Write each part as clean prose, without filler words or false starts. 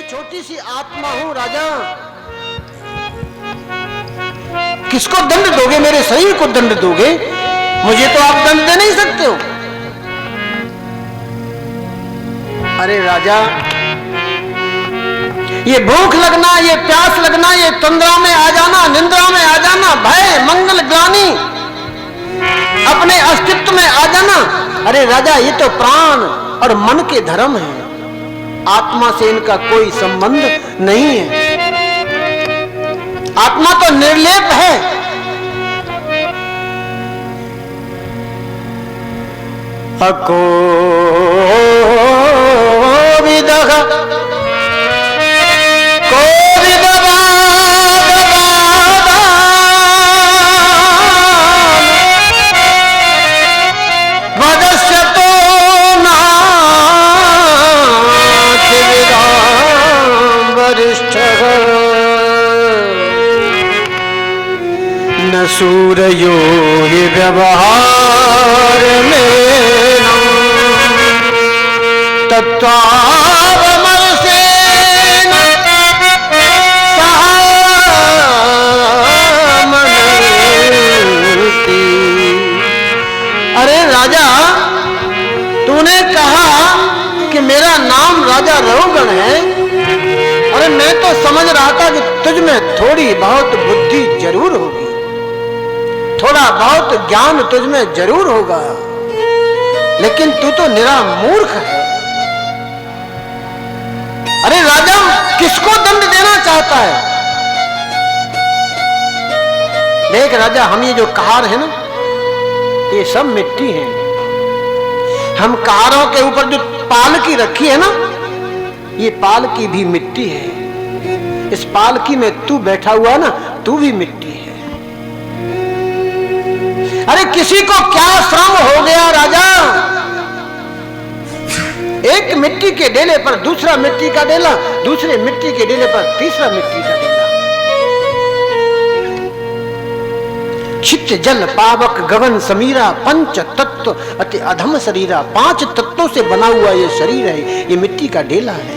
छोटी सी आत्मा हूं राजा। किसको दंड दोगे? मेरे शरीर को दंड दोगे? मुझे तो आप दंड दे नहीं सकते हो। अरे राजा, ये भूख लगना, ये प्यास लगना, ये तंद्रा में आ जाना, निंद्रा में आ जाना, भय मंगल ग्लानि, अपने अस्तित्व में आ जाना, अरे राजा ये तो प्राण और मन के धर्म है। आत्मा से इनका कोई संबंध नहीं है। आत्मा तो निर्लेप है। अको विदह को विदवा वदस्यतो नाथ विदाम वरिष्ठः न सूरयो हि व्यवहार में तत्त्वावमरसेन सहामनति। अरे राजा, तूने कहा कि मेरा नाम राजा रघुगण है। अरे मैं तो समझ रहा था कि तुझ में थोड़ी बहुत बुद्धि जरूर होगी, थोड़ा बहुत ज्ञान तुझ में जरूर होगा, लेकिन तू तो निरा मूर्ख है। अरे राजा, किसको दंड देना चाहता है? देख राजा, हम ये जो कहार है ना, ये सब मिट्टी है। हम कहारों के ऊपर जो पालकी रखी है ना, ये पालकी भी मिट्टी है। इस पालकी में तू बैठा हुआ ना, तू भी मिट्टी है। अरे किसी को क्या श्रम हो गया राजा? एक मिट्टी के डेले पर दूसरा मिट्टी का डेला, दूसरे मिट्टी के डेले पर तीसरा मिट्टी का डेला। चित्त जल पावक गगन समीरा पंच तत्व अति अधम शरीरा। 5 तत्वों से बना हुआ ये शरीर है, ये मिट्टी का डेला है।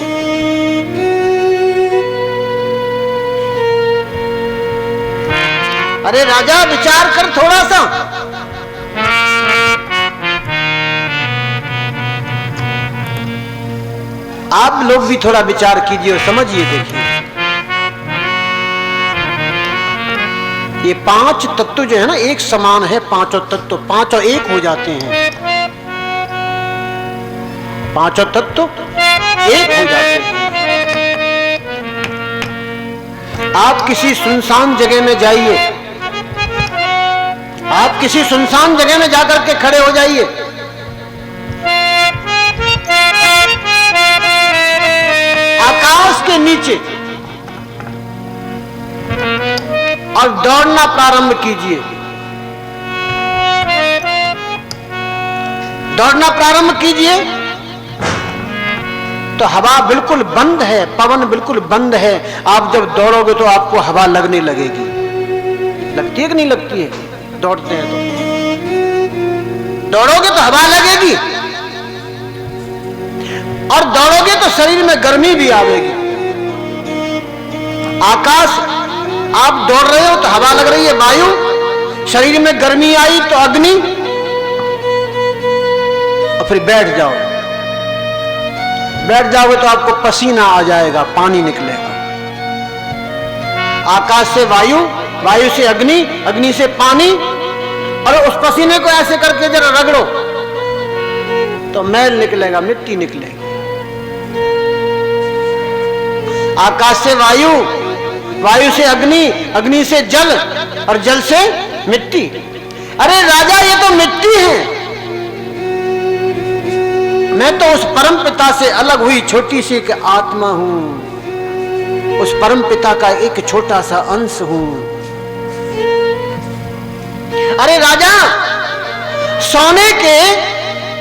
अरे राजा, विचार कर थोड़ा सा। आप लोग भी थोड़ा विचार कीजिए और समझिए। देखिए, ये 5 तत्व जो है ना, एक समान है। पांचों तत्व, पांचों एक हो जाते हैं। पांचों तत्व एक हो जाते हैं। आप किसी सुनसान जगह में जाइए, आप किसी सुनसान जगह में जाकर के खड़े हो जाइए। आकाश के नीचे और दौड़ना प्रारंभ कीजिए। दौड़ना प्रारंभ कीजिए तो हवा बिल्कुल बंद है, पवन बिल्कुल बंद है। आप जब दौड़ोगे तो आपको हवा लगने लगेगी। लगती है कि नहीं लगती है? दौड़ते हैं तो दौड़ोगे तो हवा लगेगी, और दौड़ोगे तो शरीर में गर्मी भी आवेगी। आकाश, आप दौड़ रहे हो तो हवा लग रही है, वायु, शरीर में गर्मी आई तो अग्नि, और फिर बैठ जाओ। बैठ जाओगे तो आपको पसीना आ जाएगा, पानी निकलेगा। आकाश से वायु, वायु से अग्नि, अग्नि से पानी, और उस पसीने को ऐसे करके जरा रगड़ो तो मैल निकलेगा, मिट्टी निकलेगी। आकाश से वायु, वायु से अग्नि, अग्नि से जल, और जल से मिट्टी। अरे राजा, ये तो मिट्टी है। मैं तो उस परम पिता से अलग हुई छोटी सी एक आत्मा हूं। उस परम पिता का एक छोटा सा अंश हूं। अरे राजा, सोने के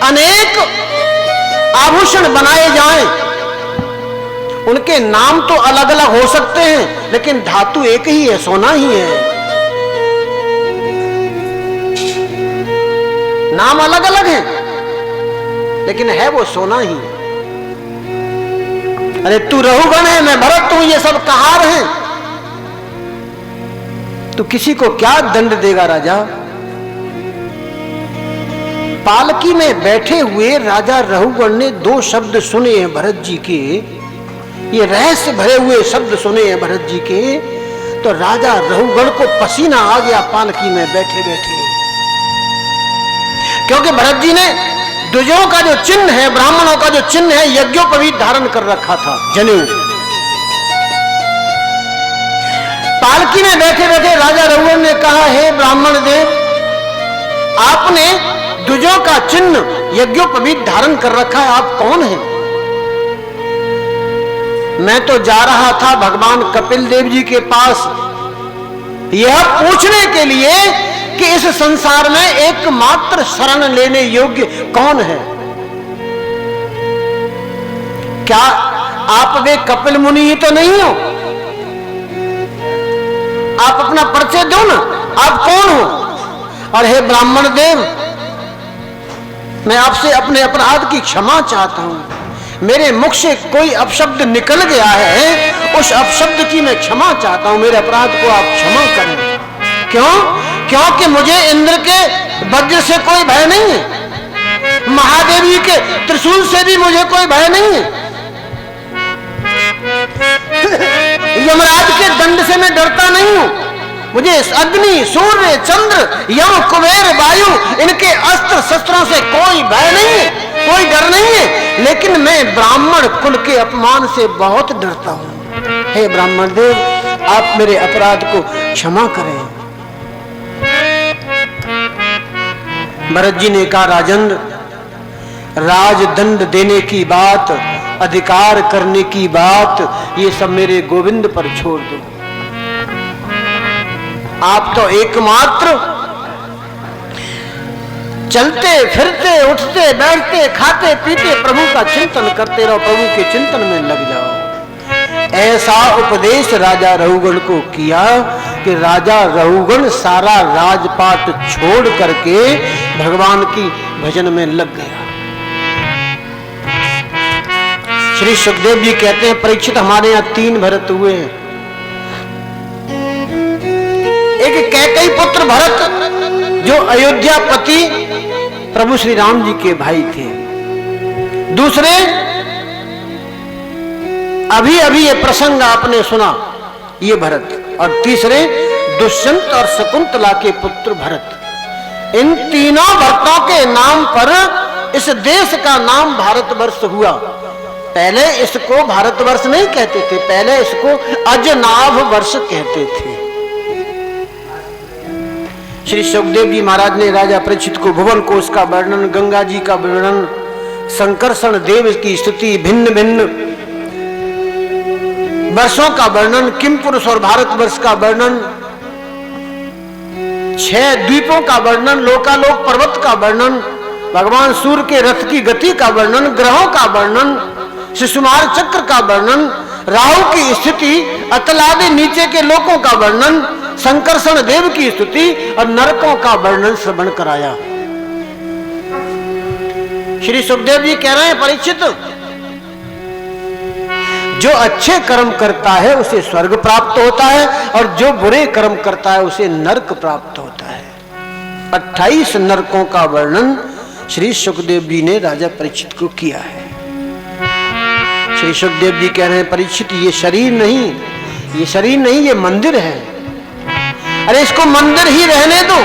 अनेक आभूषण बनाए जाएं, उनके नाम तो अलग अलग हो सकते हैं, लेकिन धातु एक ही है, सोना ही है। नाम अलग अलग हैं, लेकिन है वो सोना ही। अरे तू रहुगण है, मैं भरत हूं, ये सब कहार हैं, तो किसी को क्या दंड देगा राजा? पालकी में बैठे हुए राजा रहुगण ने 2 शब्द सुने हैं भरत जी के, ये रहस्य भरे हुए शब्द सुने हैं भरत जी के, तो राजा रहुगण को पसीना आ गया पालकी में बैठे बैठे, क्योंकि भरत जी ने द्विजों का जो चिन्ह है, ब्राह्मणों का जो चिन्ह है, यज्ञोपवीत धारण कर रखा था, जनेऊ। पालकी में बैठे बैठे राजा रघुवर ने कहा, हे ब्राह्मण देव, आपने द्विजों का चिन्ह यज्ञोपवीत धारण कर रखा है, आप कौन हैं? मैं तो जा रहा था भगवान कपिल देव जी के पास यह पूछने के लिए कि इस संसार में एकमात्र शरण लेने योग्य कौन है। क्या आप वे कपिल मुनि ही तो नहीं हो? आप अपना परिचय दो ना, आप कौन हो? और हे ब्राह्मण देव, मैं आपसे अपने अपराध की क्षमा चाहता हूं, मेरे मुख से कोई अपशब्द निकल गया है, उस अपशब्द की मैं क्षमा चाहता हूं, मेरे अपराध को आप क्षमा करें। क्यों? क्योंकि मुझे इंद्र के वज्र से कोई भय नहीं है, महादेवी के त्रिशूल से भी मुझे कोई भय नहीं है, यमराज के दंड से मैं डरता नहीं हूं, मुझे अग्नि, सूर्य, चंद्र, यम, कुबेर, वायु, इनके अस्त्र शस्त्रों से कोई भय नहीं है, कोई डर नहीं है, लेकिन मैं ब्राह्मण कुल के अपमान से बहुत डरता हूं। हे ब्राह्मण देव, आप मेरे अपराध को क्षमा करें। भरत जी ने कहा, राजेंद्र, राजदंड देने की बात, अधिकार करने की बात, ये सब मेरे गोविंद पर छोड़ दो। आप तो एकमात्र चलते फिरते उठते बैठते खाते पीते प्रभु का चिंतन करते रहो, प्रभु के चिंतन में लग जाओ। ऐसा उपदेश राजा रहुगण को किया कि राजा रहुगण सारा राजपाट छोड़ करके भगवान की भजन में लग गया। श्री सुखदेव जी कहते हैं, परीक्षित, हमारे यहाँ 3 भरत हुए हैं। एक कैकेयी पुत्र भरत जो अयोध्यापति प्रभु श्री राम जी के भाई थे, दूसरे अभी अभी ये प्रसंग आपने सुना, ये भरत, और तीसरे दुष्यंत और शकुंतला के पुत्र भरत। इन तीनों भरतों के नाम पर इस देश का नाम भारतवर्ष हुआ। पहले इसको भारतवर्ष नहीं कहते थे, पहले इसको अजनाभ वर्ष कहते थे। श्री सुखदेव जी महाराज ने राजा परीक्षित को भुवन कोश का वर्णन, गंगा जी का वर्णन, संकर्षण देव की स्तुति, भिन्न भिन्न वर्षों का वर्णन, किम पुरुष और भारतवर्ष का वर्णन, 6 द्वीपों का वर्णन, लोकालोक पर्वत का वर्णन, भगवान सूर्य के रथ की गति का वर्णन, ग्रहों का वर्णन, शिशुमार चक्र का वर्णन, राहु की स्थिति, अतलादि नीचे के लोकों का वर्णन, संकर्षण देव की स्तुति और नरकों का वर्णन श्रवण कराया। श्री सुखदेव जी कह रहे हैं, परीक्षित, जो अच्छे कर्म करता है उसे स्वर्ग प्राप्त होता है, और जो बुरे कर्म करता है उसे नरक प्राप्त होता है। 28 नरकों का वर्णन श्री सुखदेव जी ने राजा परीक्षित को किया है। श्री सुखदेव जी कह रहे हैं, परीक्षित, ये शरीर नहीं, ये शरीर नहीं, ये मंदिर है। अरे इसको मंदिर ही रहने दो,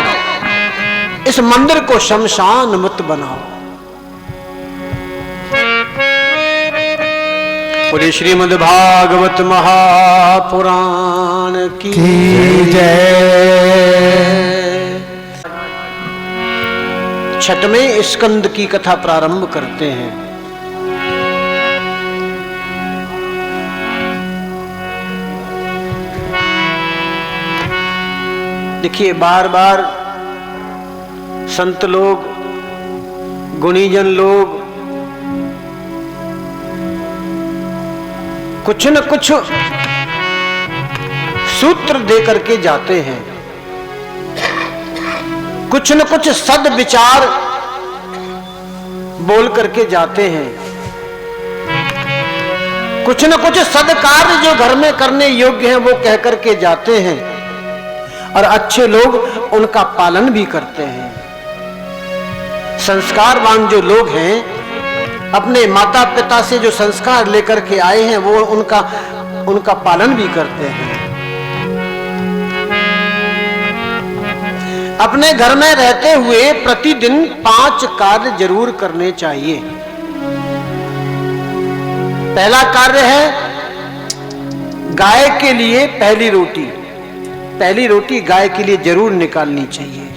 इस मंदिर को शमशान मत बनाओ। बोले श्रीमद् भागवत महापुराण की जय। छठवें स्कंद की कथा प्रारंभ करते हैं। देखिए, बार बार संत लोग, गुणीजन लोग कुछ न कुछ सूत्र दे करके जाते हैं, कुछ न कुछ सद विचार बोल करके जाते हैं। कुछ न कुछ सद्कार्य जो घर में करने योग्य हैं वो कह करके जाते हैं, और अच्छे लोग उनका पालन भी करते हैं। संस्कारवान जो लोग हैं, अपने माता पिता से जो संस्कार लेकर के आए हैं वो उनका पालन भी करते हैं। अपने घर में रहते हुए प्रतिदिन 5 कार्य जरूर करने चाहिए। पहला कार्य है गाय के लिए पहली रोटी। पहली रोटी गाय के लिए जरूर निकालनी चाहिए।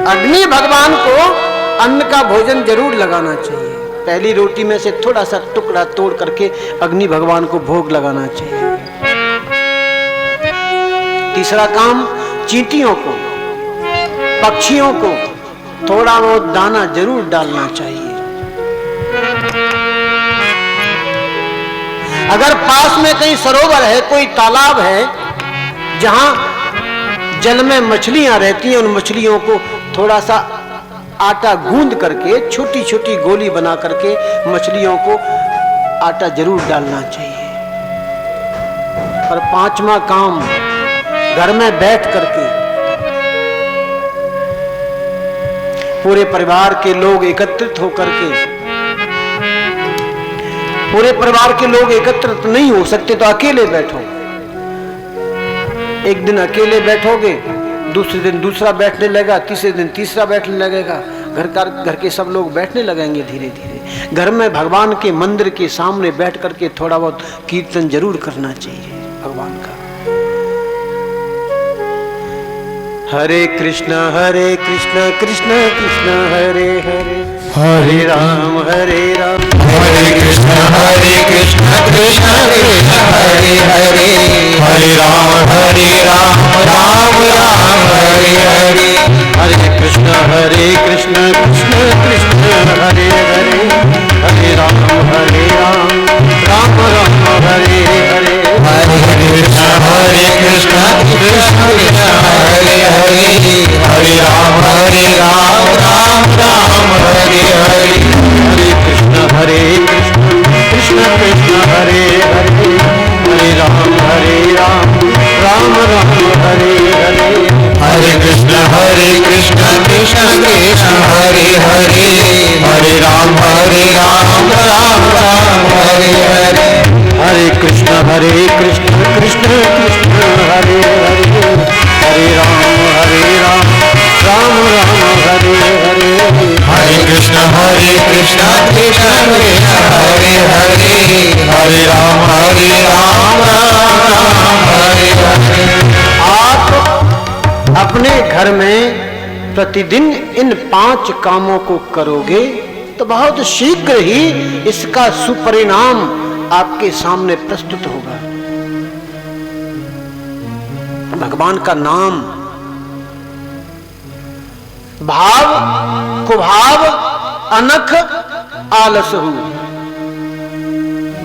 अग्नि भगवान को अन्न का भोजन जरूर लगाना चाहिए। पहली रोटी में से थोड़ा सा टुकड़ा तोड़ करके अग्नि भगवान को भोग लगाना चाहिए। तीसरा काम, चींटियों को, पक्षियों को थोड़ा बहुत दाना जरूर डालना चाहिए। अगर पास में कहीं सरोवर है, कोई तालाब है जहां जल में मछलियां रहती हैं, उन मछलियों को थोड़ा सा आटा गूंद करके छोटी छोटी गोली बना करके मछलियों को आटा जरूर डालना चाहिए। और 5वां काम, घर में बैठ करके पूरे परिवार के लोग एकत्रित होकर के, पूरे परिवार के लोग एकत्रित नहीं हो सकते तो अकेले बैठो। एक दिन अकेले बैठोगे, दूसरे दिन दूसरा बैठने लगेगा, तीसरे दिन तीसरा बैठने लगेगा, घर के सब लोग बैठने लगेंगे धीरे धीरे। घर में भगवान के मंदिर के सामने बैठ करके थोड़ा बहुत कीर्तन जरूर करना चाहिए भगवान का। हरे कृष्ण कृष्ण कृष्ण हरे हरे, हरे राम हरे कृष्ण कृष्ण कृष्ण हरे हरे, हरे राम राम राम हरे हरे, हरे कृष्ण कृष्ण कृष्ण हरे हरे, हरे राम राम राम हरे हरे, हरे कृष्ण कृष्ण कृष्ण हरे हरे, हरे राम राम राम हरे हरे, हरे कृष्ण कृष्ण कृष्ण हरे हरे, हरे राम राम राम हरे हरे, हरे कृष्ण कृष्ण कृष्ण हरे हरे, हरे राम राम राम हरे हरे, हरे कृष्ण कृष्ण कृष्ण हरे हरे, हरे राम राम राम हरे हरे, हरे कृष्ण कृष्ण कृष्ण हरे हरे, हरे राम राम हरे हरे। आप अपने घर में प्रतिदिन इन 5 कामों को करोगे तो बहुत शीघ्र ही इसका सुपरिणाम आपके सामने प्रस्तुत होगा। भगवान का नाम भाव कुभाव अनख आलस हो,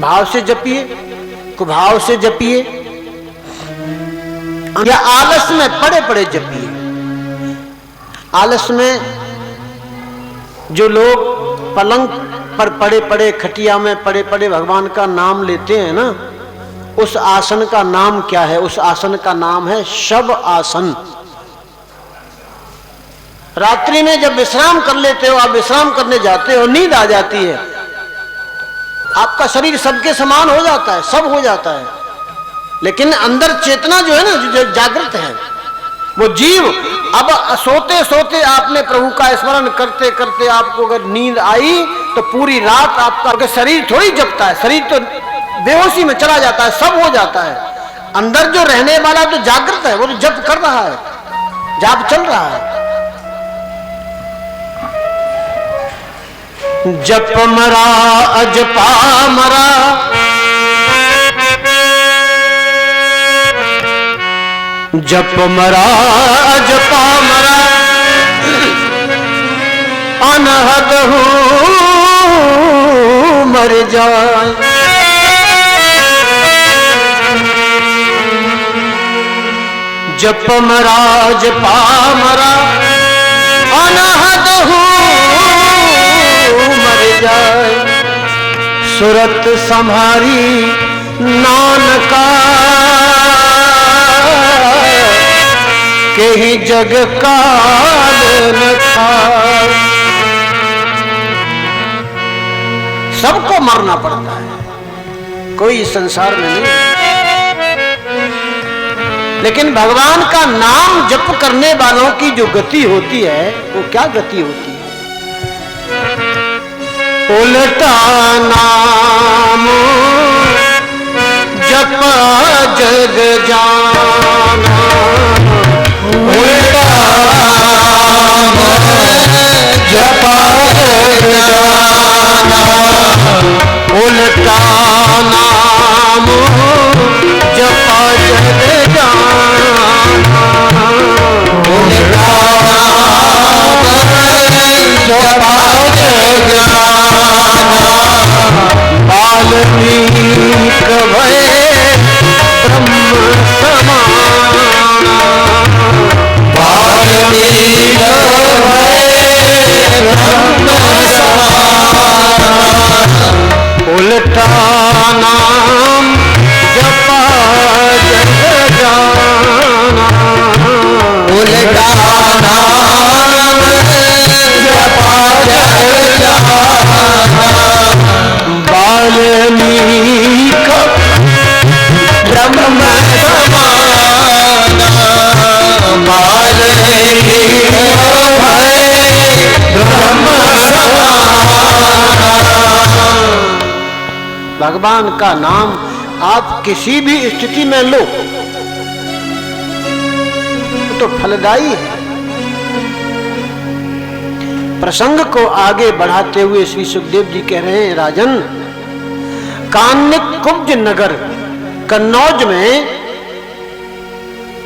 भाव से जपिए, कुभाव से जपिए, या आलस में पड़े पड़े जपिए। आलस में जो लोग पलंग पर पड़े पड़े, खटिया में पड़े पड़े भगवान का नाम लेते हैं ना, उस आसन का नाम क्या है? उस आसन का नाम है शव आसन। रात्रि में जब विश्राम कर लेते हो, आप विश्राम करने जाते हो, नींद आ जाती है, आपका शरीर सबके समान हो जाता है, सब हो जाता है, लेकिन अंदर चेतना जो है ना, जो जागृत है, वो जीव अब सोते सोते आपने प्रभु का स्मरण करते करते आपको अगर नींद आई तो पूरी रात आपका शरीर थोड़ी जगता है, शरीर तो बेहोशी में चला जाता है, सब हो जाता है। अंदर जो रहने वाला तो जागृत है, वो तो जप कर रहा है, जाप चल रहा है। जप मरा अजपा मरा, जप मरा अजपा मरा, अनहद हूँ मर जाए। जप मरा जपा मरा, अनहद हूँ सुरत संभारी नानका के ही जग काल न था। सबको मरना पड़ता है, कोई संसार में नहीं। लेकिन भगवान का नाम जप करने वालों की जो गति होती है वो क्या गति होती है? उल्टा नाम जप जग जाना, उल्टा जप जग जाना, उल्टा नाम जप जग जाना, उल्टा जप जग जाना। वाल्मीक भय ब्रह्म समाना, वाल्मीक भय ब्रह्म समाना, उल्टा नाम जपा जग जाना, उल्टा नाम जपा जग जाना। वाल्मीक ब्रह्म समाना, वाल्मीक ब्रह्म समाना। भगवान का नाम आप किसी भी स्थिति में लो तो फलदायी है। प्रसंग को आगे बढ़ाते हुए श्री सुखदेव जी कह रहे हैं, राजन, कान्यकुब्ज नगर कन्नौज में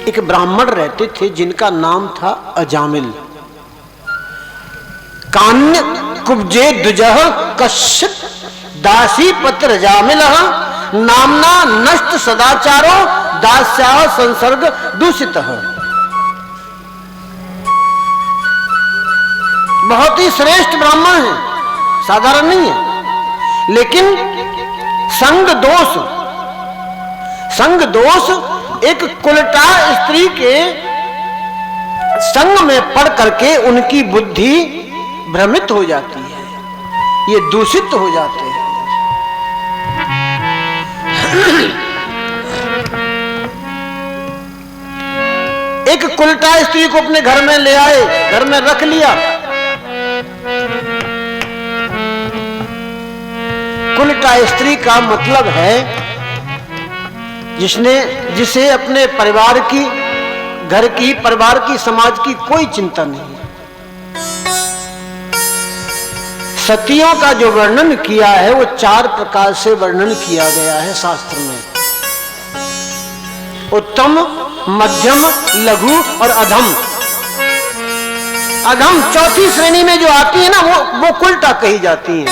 एक ब्राह्मण रहते थे जिनका नाम था अजामिल। कान्यकुब्जे द्विजः कश्चित् दासी पत्र जामिल नामना नष्ट सदाचारो दास्या संसर्ग दूषित। बहुत ही श्रेष्ठ ब्राह्मण है, साधारण नहीं है। लेकिन संग दोष एक कुलटा स्त्री के संग में पड़ करके उनकी बुद्धि भ्रमित हो जाती है, ये दूषित हो जाते हैं। एक कुलटा स्त्री को अपने घर में ले आए, घर में रख लिया। कुलटा स्त्री का मतलब है जिसे अपने परिवार की, घर की, परिवार की, समाज की कोई चिंता नहीं। सतियों का जो वर्णन किया है वो 4 प्रकार से वर्णन किया गया है शास्त्र में। उत्तम, मध्यम, लघु और अधम। अधम चौथी श्रेणी में जो आती है ना वो कुलटा कही जाती है।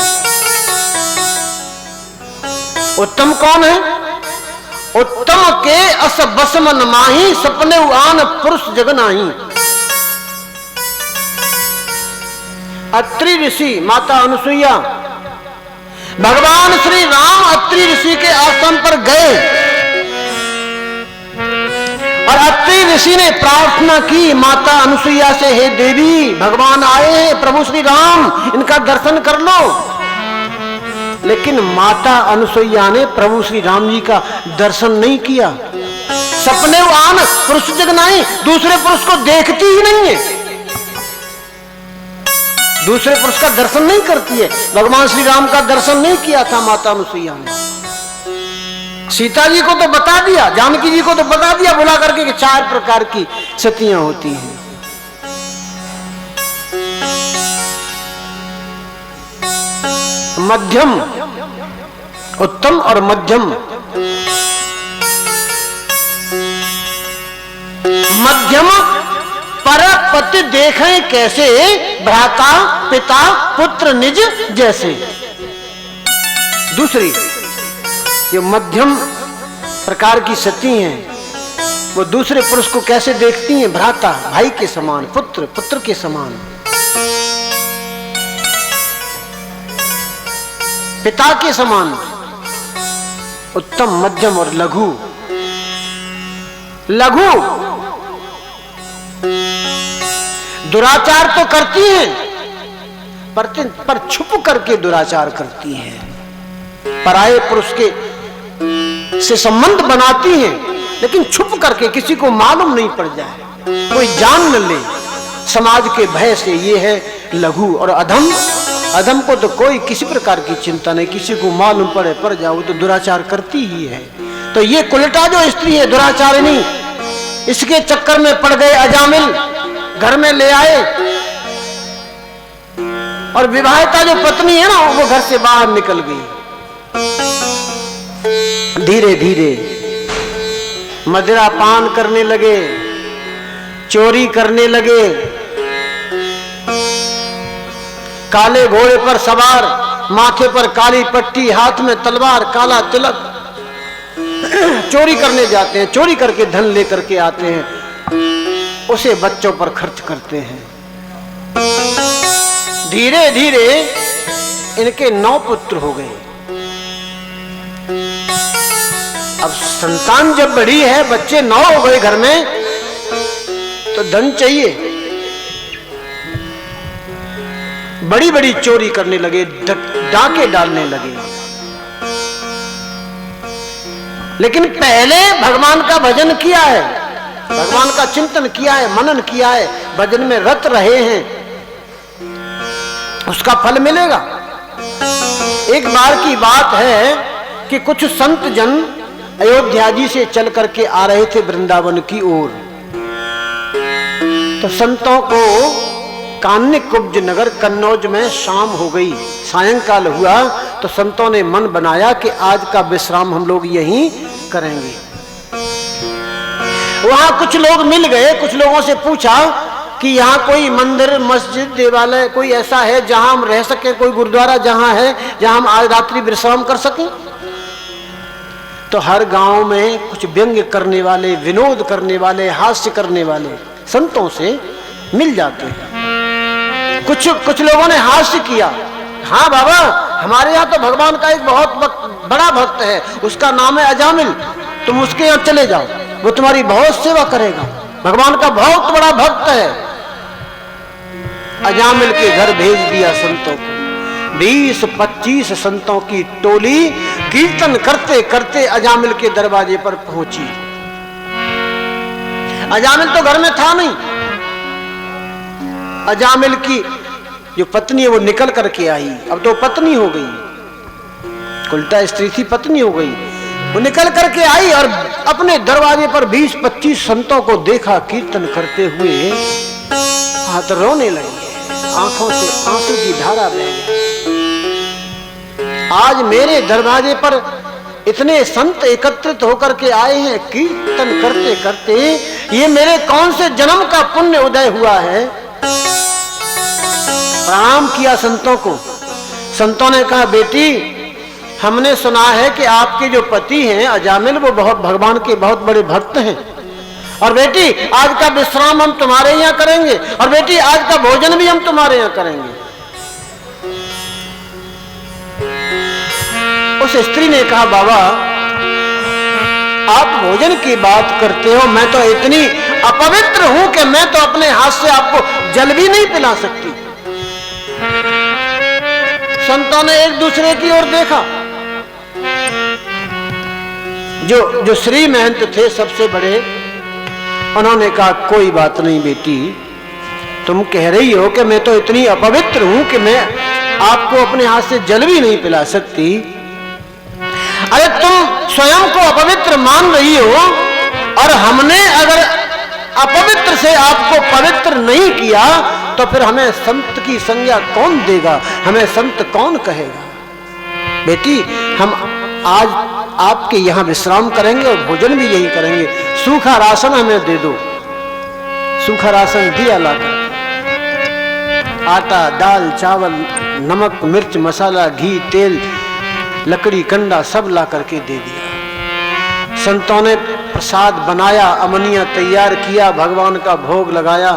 उत्तम कौन है? उत्तम के अस बस मन माही, सपने आन पुरुष जग नाही। अत्रि ऋषि, माता अनुसुईया, भगवान श्री राम अत्रि ऋषि के आश्रम पर गए और अत्रि ऋषि ने प्रार्थना की माता अनुसुईया से, हे देवी, भगवान आए हैं, प्रभु श्री राम, इनका दर्शन कर लो। लेकिन माता अनुसुईया ने प्रभु श्री राम जी का दर्शन नहीं किया। सपने आन पुरुष जग नहीं, दूसरे पुरुष को देखती ही नहीं है, दूसरे पुरुष का दर्शन नहीं करती है। भगवान श्री राम का दर्शन नहीं किया था माता अनुसुईया ने। सीता जी को तो बता दिया, जानकी जी को तो बता दिया बुला करके कि 4 प्रकार की सतियां होती हैं। मध्यम, उत्तम और मध्यम। मध्यम पर पति देखें कैसे, भ्राता पिता पुत्र निज जैसे। दूसरी जो मध्यम प्रकार की सती हैं वो दूसरे पुरुष को कैसे देखती हैं, भ्राता भाई के समान, पुत्र पुत्र के समान। पिता के समान, उत्तम, मध्यम और लघु। लघु दुराचार तो करती हैं, पर छुप करके दुराचार करती हैं। पराये पुरुष के से संबंध बनाती हैं, लेकिन छुप करके, किसी को मालूम नहीं पड़ जाए, कोई जान न ले, समाज के भय से। ये है लघु। और अधम, अधम को तो कोई किसी प्रकार की चिंता नहीं, किसी को मालूम पड़े पड़ जाओ तो दुराचार करती ही है। तो ये कुलटा जो स्त्री है, दुराचारिणी, इसके चक्कर में पड़ गए अजामिल, घर में ले आए, और विवाहिता जो पत्नी है ना, वो घर से बाहर निकल गई। धीरे धीरे मदिरा पान करने लगे, चोरी करने लगे, काले घोड़े पर सवार, माथे पर काली पट्टी, हाथ में तलवार, काला तिलक, चोरी करने जाते हैं। चोरी करके धन लेकर के आते हैं, उसे बच्चों पर खर्च करते हैं। धीरे धीरे इनके 9 पुत्र हो गए। अब संतान जब बड़ी है, बच्चे 9 हो गए घर में, तो धन चाहिए। बड़ी बड़ी चोरी करने लगे, डाके डालने लगे। लेकिन पहले भगवान का भजन किया है, भगवान का चिंतन किया है, मनन किया है, भजन में रत रहे हैं, उसका फल मिलेगा। एक बार की बात है कि कुछ संत जन अयोध्या जी से चल करके आ रहे थे वृंदावन की ओर। तो संतों को कान्य कुब्ज नगर कन्नौज में शाम हो गई, सायंकाल हुआ, तो संतों ने मन बनाया कि आज का विश्राम हम लोग यहीं करेंगे। वहां कुछ लोग मिल गए, कुछ लोगों से पूछा कि यहाँ कोई मंदिर, मस्जिद, देवालय कोई ऐसा है जहां हम रह सके, कोई गुरुद्वारा जहां है जहां हम आज रात्रि विश्राम कर सकें। तो हर गांव में कुछ व्यंग्य करने वाले, विनोद करने वाले, हास्य करने वाले संतों से मिल जाते हैं। कुछ लोगों ने हास्य किया, हाँ बाबा, हमारे यहाँ तो भगवान का एक बहुत बड़ा भक्त है, उसका नाम है अजामिल, तुम उसके यहाँ चले जाओ, वो तुम्हारी बहुत सेवा करेगा, भगवान का बहुत बड़ा भक्त है। अजामिल के घर भेज दिया संतों को। 20-25 संतों की टोली कीर्तन करते करते अजामिल के दरवाजे पर पहुंची। अजामिल तो घर में था नहीं। अजामिल की जो पत्नी है वो निकल करके आई, अब तो पत्नी हो गई, उल्टा स्त्री थी, पत्नी हो गई। वो निकल करके आई और अपने दरवाजे पर 20-25 संतों को देखा कीर्तन करते हुए, हाथ रोने लगी, आंखों से आंसू की धारा बह गई। आज मेरे दरवाजे पर इतने संत एकत्रित होकर के आए हैं कीर्तन करते करते, ये मेरे कौन से जन्म का पुण्य उदय हुआ है। प्रणाम किया संतों को। संतों ने कहा, बेटी, हमने सुना है कि आपके जो पति हैं अजामिल, वो बहुत भगवान के बहुत बड़े भक्त हैं, और बेटी आज का विश्राम हम तुम्हारे यहाँ करेंगे, और बेटी आज का भोजन भी हम तुम्हारे यहाँ करेंगे। उस स्त्री ने कहा, बाबा आप भोजन की बात करते हो, मैं तो इतनी अपवित्र हूं कि मैं तो अपने हाथ से आपको जल भी नहीं पिला सकती। संतों ने एक दूसरे की ओर देखा। जो श्री महंत थे सबसे बड़े, उन्होंने कहा, कोई बात नहीं बेटी, तुम कह रही हो कि मैं तो इतनी अपवित्र हूं कि मैं आपको अपने हाथ से जल भी नहीं पिला सकती। अरे तुम स्वयं को अपवित्र मान रही हो, और हमने अगर अपवित्र से आपको पवित्र नहीं किया तो फिर हमें संत की संज्ञा कौन देगा, हमें संत कौन कहेगा। बेटी, हम आज आपके यहाँ विश्राम करेंगे और भोजन भी यही करेंगे, सूखा राशन हमें दे दो। सूखा राशन दिया लाकर, आटा, दाल, चावल, नमक, मिर्च, मसाला, घी, तेल, लकड़ी, कंडा सब ला करके दे दिया। संतों ने प्रसाद बनाया, अमनिया तैयार किया, भगवान का भोग लगाया।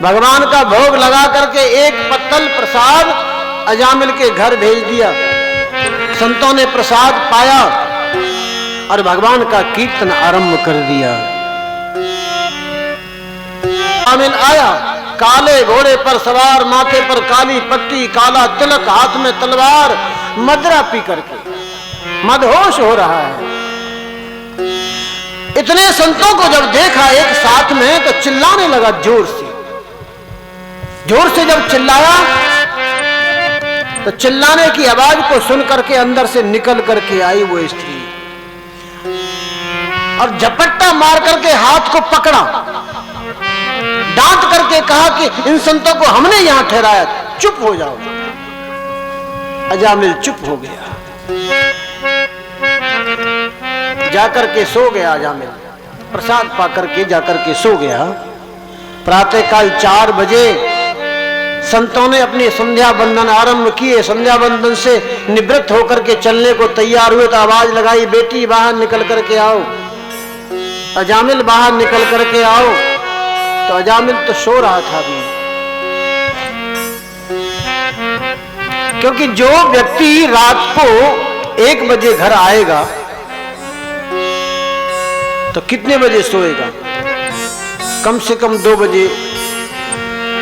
भगवान का भोग लगा करके एक पत्तल प्रसाद अजामिल के घर भेज दिया। संतों ने प्रसाद पाया और भगवान का कीर्तन आरंभ कर दिया। अजामिल आया, काले घोड़े पर सवार, माथे पर काली पट्टी, काला तिलक, हाथ में तलवार, मदरा पी करके मदहोश हो रहा है। इतने संतों को जब देखा एक साथ में तो चिल्लाने लगा जोर से। जोर से जब चिल्लाया तो चिल्लाने की आवाज को सुन करके अंदर से निकल करके आई वो स्त्री और झपट्टा मार करके हाथ को पकड़ा, डांट करके कहा कि इन संतों को हमने यहां ठहराया, चुप हो जाओ। अजामिल चुप हो गया, जाकर के सो गया। अजामिल प्रसाद पाकर के जाकर के सो गया। प्रातःकाल 4 बजे संतों ने अपनी संध्या बंदन आरंभ किए। संध्या बंदन से निवृत्त होकर के चलने को तैयार हुए तो आवाज लगाई, बेटी बाहर निकल करके आओ, अजामिल बाहर निकल करके आओ। तो अजामिल तो सो रहा था अभी, क्योंकि जो व्यक्ति रात को 1 बजे घर आएगा तो कितने बजे सोएगा? कम से कम 2 बजे,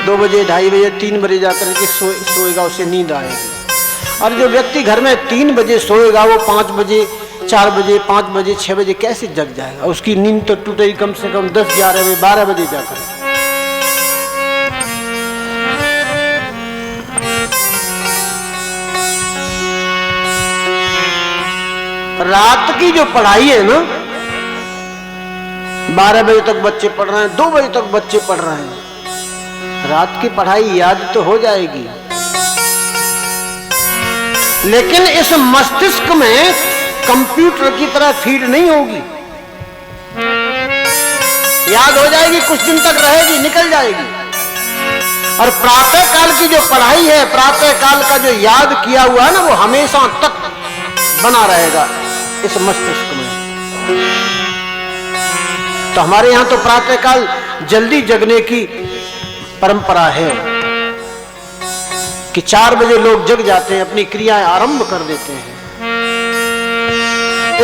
2:30 बजे, 3 बजे जाकर के सोएगा, उसे नींद आएगी। और जो व्यक्ति घर में 3 बजे सोएगा वो 5 बजे, 4 बजे, 5 बजे, 6 बजे कैसे जग जाएगा? उसकी नींद तो टूटेगी कम से कम 10, 11 बजे, 12 बजे जाकर। रात की जो पढ़ाई है ना, 12 बजे तक बच्चे पढ़ रहे हैं, 2 बजे तक बच्चे पढ़ रहे हैं, रात की पढ़ाई याद तो हो जाएगी, लेकिन इस मस्तिष्क में कंप्यूटर की तरह फीड नहीं होगी। याद हो जाएगी, कुछ दिन तक रहेगी, निकल जाएगी। और प्रातः काल की जो पढ़ाई है, प्रातः काल का जो याद किया हुआ है ना, वो हमेशा तक बना रहेगा इस मस्तिष्क में। तो हमारे यहां तो प्रातःकाल जल्दी जगने की परंपरा है कि 4 बजे लोग जग जाते हैं, अपनी क्रियाएं आरंभ कर देते हैं।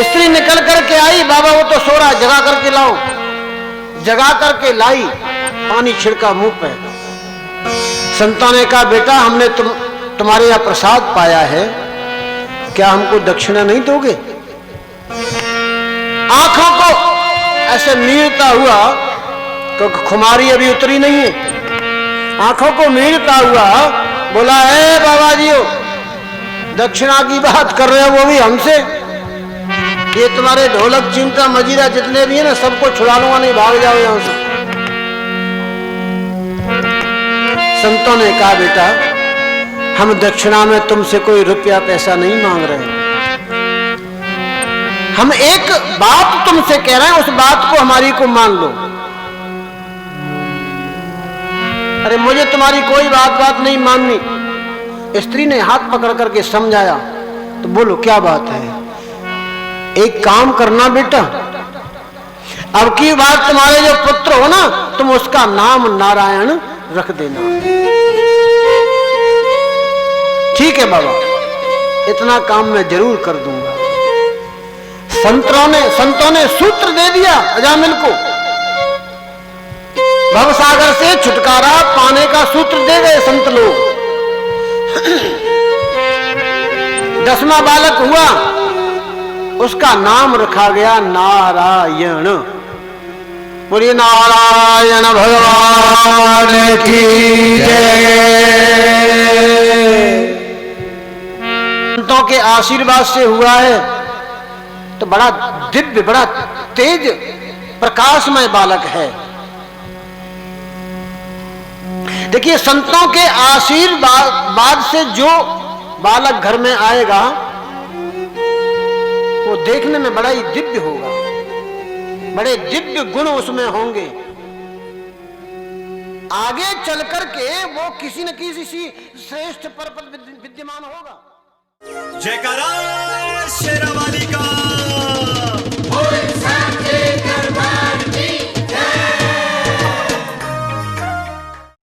स्त्री निकल करके आई, बाबा वो तो सो रहा, जगा करके लाओ। जगा करके लाई, पानी छिड़का मुंह पे। संतों ने कहा, बेटा हमने तुम्हारे यहां प्रसाद पाया है, क्या हमको दक्षिणा नहीं दोगे? आंखों को ऐसे मीरता हुआ, क्योंकि खुमारी अभी उतरी नहीं है, आंखों को मीरता हुआ बोला, है बाबा जी दक्षिणा की बात कर रहे हो, वो भी हमसे? ये तुम्हारे ढोलक, चिमटा, मजीरा जितने भी है ना, सबको छुड़ा लूंगा, नहीं भाग जाओ यहां से। संतों ने कहा, बेटा हम दक्षिणा में तुमसे कोई रुपया पैसा नहीं मांग रहे, हम एक बात तुमसे कह रहे हैं, उस बात को हमारी को मान लो। अरे मुझे तुम्हारी कोई बात नहीं माननी। स्त्री ने हाथ पकड़ करके समझाया, तो बोलो क्या बात है? एक काम करना बेटा, अब की बात तुम्हारे जो पुत्र हो ना, तुम उसका नाम नारायण रख देना। ठीक है बाबा, इतना काम मैं जरूर कर दूंगा। संतों ने सूत्र दे दिया अजामिल को, भवसागर से छुटकारा पाने का सूत्र दे गए संत लोग। 10वां बालक हुआ, उसका नाम रखा गया नारायण। बोलिए नारायण भगवान की जय। संतों के आशीर्वाद से हुआ है तो बड़ा दिव्य, बड़ा तेज, प्रकाशमय बालक है। देखिए, संतों के आशीर्वाद से जो बालक घर में आएगा वो देखने में बड़ा ही दिव्य होगा, बड़े दिव्य गुण उसमें होंगे। आगे चलकर के वो किसी न किसी श्रेष्ठ पर विद्यमान होगा। जयकारा शेरावाली का।